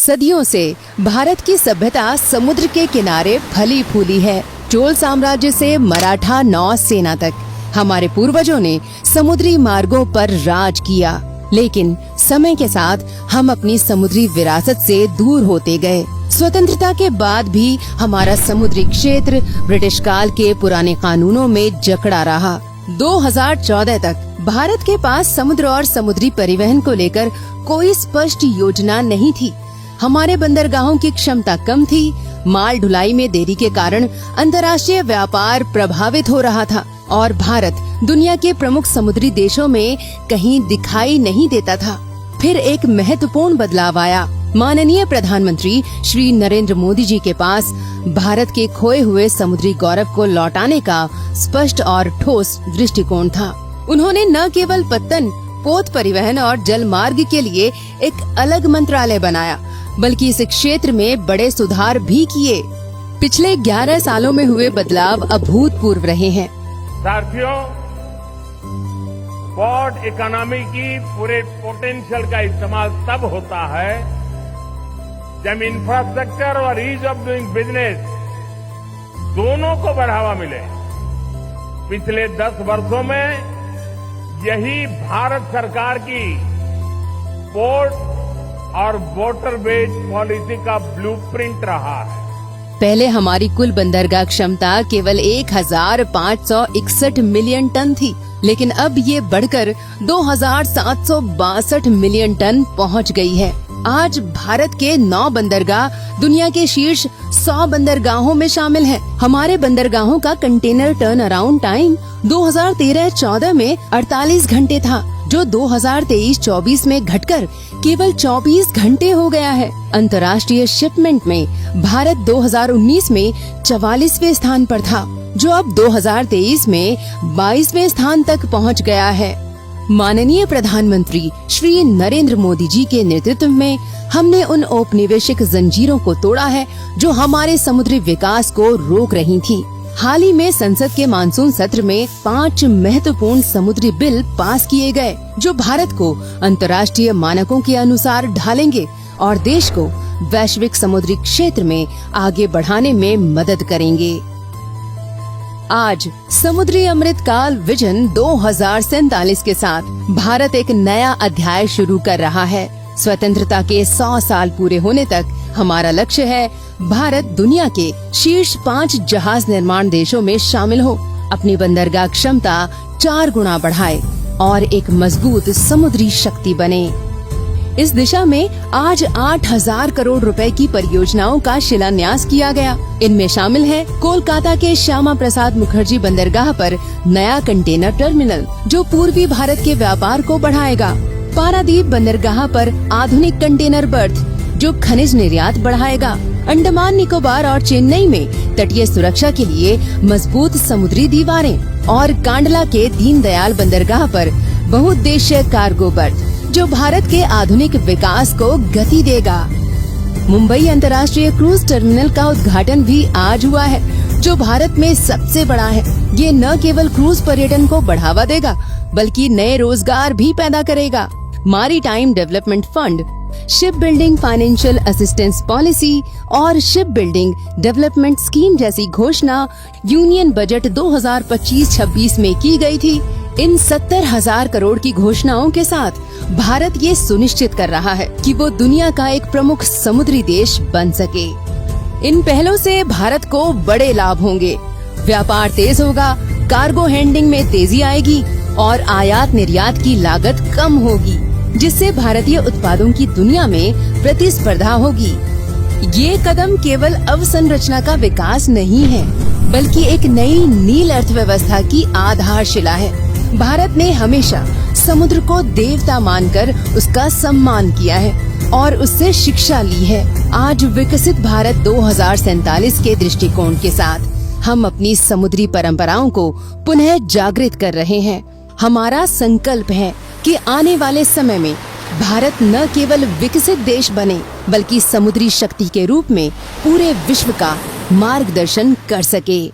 सदियों से भारत की सभ्यता समुद्र के किनारे फली फूली है। चोल साम्राज्य से मराठा नौसेना तक हमारे पूर्वजों ने समुद्री मार्गों पर राज किया, लेकिन समय के साथ हम अपनी समुद्री विरासत से दूर होते गए। स्वतंत्रता के बाद भी हमारा समुद्री क्षेत्र ब्रिटिश काल के पुराने कानूनों में जकड़ा रहा। 2014 तक भारत के पास समुद्र और समुद्री परिवहन को लेकर कोई स्पष्ट योजना नहीं थी। हमारे बंदरगाहों की क्षमता कम थी। माल ढुलाई में देरी के कारण अंतर्राष्ट्रीय व्यापार प्रभावित हो रहा था और भारत दुनिया के प्रमुख समुद्री देशों में कहीं दिखाई नहीं देता था। फिर एक महत्वपूर्ण बदलाव आया। माननीय प्रधानमंत्री श्री नरेंद्र मोदी जी के पास भारत के खोए हुए समुद्री गौरव को लौटाने का स्पष्ट और ठोस दृष्टिकोण था। उन्होंने न केवल पत्तन, पोत परिवहन और जल मार्ग के लिए एक अलग मंत्रालय बनाया, बल्कि इस क्षेत्र में बड़े सुधार भी किए। पिछले 11 सालों में हुए बदलाव अभूतपूर्व रहे हैं। साथियों, पोर्ट इकोनॉमी की पूरे पोटेंशियल का इस्तेमाल तब होता है जब इंफ्रास्ट्रक्चर और ईज ऑफ डूइंग बिजनेस दोनों को बढ़ावा मिले। पिछले 10 वर्षों में यही भारत सरकार की पोर्ट और वाटरवेज पॉलिसी का ब्लूप्रिंट रहा है। पहले हमारी कुल बंदरगाह क्षमता केवल 1561 मिलियन टन थी, लेकिन अब ये बढ़कर 2762 मिलियन टन पहुंच गई है। आज भारत के 9 बंदरगाह दुनिया के शीर्ष 100 बंदरगाहों में शामिल हैं। हमारे बंदरगाहों का कंटेनर टर्न अराउंड टाइम 2013-14 में 48 घंटे था, जो 2023-24 में घटकर केवल 24 घंटे हो गया है। अंतर्राष्ट्रीय शिपमेंट में भारत 2019 में 44वें स्थान पर था, जो अब 2023 में 22वें स्थान तक पहुंच गया है। माननीय प्रधानमंत्री श्री नरेंद्र मोदी जी के नेतृत्व में हमने उन औपनिवेशिक जंजीरों को तोड़ा है जो हमारे समुद्री विकास को रोक रही थी। हाल ही में संसद के मानसून सत्र में 5 महत्वपूर्ण समुद्री बिल पास किए गए, जो भारत को अंतर्राष्ट्रीय मानकों के अनुसार ढालेंगे और देश को वैश्विक समुद्री क्षेत्र में आगे बढ़ाने में मदद करेंगे। आज समुद्री अमृत काल विजन 2047 के साथ भारत एक नया अध्याय शुरू कर रहा है। स्वतंत्रता के 100 साल पूरे होने तक हमारा लक्ष्य है भारत दुनिया के शीर्ष 5 जहाज निर्माण देशों में शामिल हो, अपनी बंदरगाह क्षमता 4 गुना बढ़ाए और एक मजबूत समुद्री शक्ति बने। इस दिशा में आज 8000 करोड़ रुपए की परियोजनाओं का शिलान्यास किया गया। इनमें शामिल है कोलकाता के श्यामा प्रसाद मुखर्जी बंदरगाह पर नया कंटेनर टर्मिनल, जो पूर्वी भारत के व्यापार को बढ़ाएगा। पारादीप बंदरगाह पर आधुनिक कंटेनर बर्थ, जो खनिज निर्यात बढ़ाएगा। अंडमान निकोबार और चेन्नई में तटीय सुरक्षा के लिए मजबूत समुद्री दीवारें और कांडला के दीनदयाल बंदरगाह पर बहुउद्देशीय कार्गो बर्थ, जो भारत के आधुनिक विकास को गति देगा। मुंबई अंतर्राष्ट्रीय क्रूज टर्मिनल का उद्घाटन भी आज हुआ है, जो भारत में सबसे बड़ा है। ये न केवल क्रूज पर्यटन को बढ़ावा देगा, बल्कि नए रोजगार भी पैदा करेगा। Maritime development fund, ship building financial assistance policy और शिप बिल्डिंग डेवलपमेंट स्कीम जैसी घोषणा यूनियन बजट 2025-26 में की गई थी। इन 70,000 करोड़ की घोषणाओं के साथ भारत ये सुनिश्चित कर रहा है कि वो दुनिया का एक प्रमुख समुद्री देश बन सके। इन पहलों से भारत को बड़े लाभ होंगे। व्यापार तेज होगा, कार्गो हैंडलिंग में तेजी आएगी और आयात निर्यात की लागत कम होगी, जिससे भारतीय उत्पादों की दुनिया में प्रतिस्पर्धा होगी। ये कदम केवल अवसंरचना का विकास नहीं है, बल्कि एक नई नील अर्थव्यवस्था की आधारशिला है। भारत ने हमेशा समुद्र को देवता मानकर उसका सम्मान किया है और उससे शिक्षा ली है। आज विकसित भारत 2047 के दृष्टिकोण के साथ हम अपनी समुद्री परंपराओं को पुनः जागृत कर रहे हैं। हमारा संकल्प है कि आने वाले समय में भारत न केवल विकसित देश बने, बल्कि समुद्री शक्ति के रूप में पूरे विश्व का मार्गदर्शन कर सके।